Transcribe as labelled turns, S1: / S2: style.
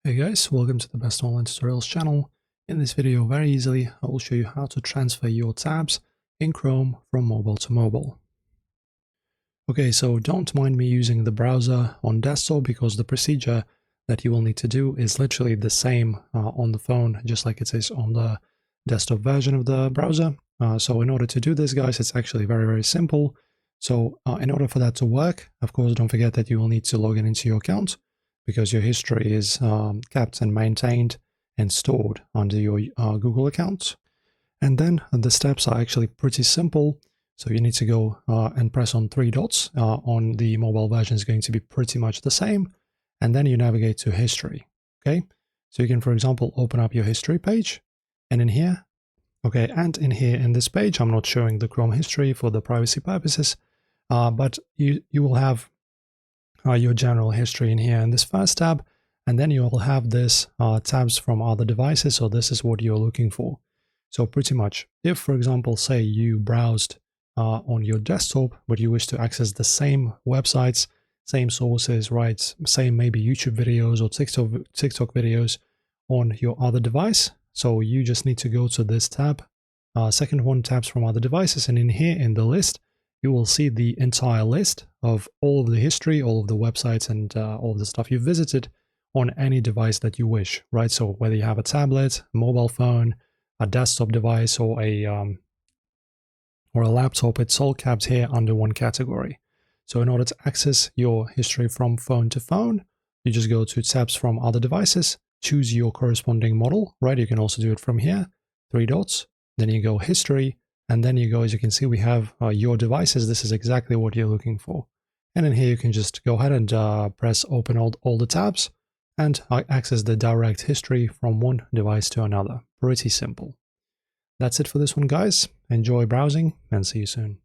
S1: Hey guys, welcome to the Best Online Tutorials channel. In this video, very easily, I will show you how to transfer your tabs in Chrome from mobile to mobile. Okay, so don't mind me using the browser on desktop because the procedure that you will need to do is literally the same on the phone, just like it is on the desktop version of the browser. So in order to do this, guys, it's actually very simple. So in order for that to work, of course, don't forget that you will need to log in into your account, because your history is kept and maintained and stored under your Google account. And then the steps are actually pretty simple. So you need to go and press on three dots. On the mobile version is going to be pretty much the same. And then you navigate to history. Okay. So you can, for example, open up your history page. And in here, okay, and in here in this page, I'm not showing the Chrome history for the privacy purposes, but you will have your general history in here in this first tab, and then you will have this tabs from other devices. So this is what you're looking for. So pretty much, if for example, say you browsed on your desktop, but you wish to access the same websites, same sources, right? Same maybe YouTube videos or TikTok videos on your other device. So you just need to go to this tab, second one, tabs from other devices, and in here in the list, you will see the entire list of all of the history, all of the websites, and all of the stuff you've visited on any device that you wish, right? So whether you have a tablet, a mobile phone, a desktop device, or a laptop, it's all kept here under one category. So in order to access your history from phone to phone, you just go to tabs from other devices, choose your corresponding model, right? You can also do it from here, three dots, then you go history, and then you go, as you can see, we have your devices. This is exactly what you're looking for. And in here, you can just go ahead and press open all the tabs and access the direct history from one device to another. Pretty simple. That's it for this one, guys. Enjoy browsing and see you soon.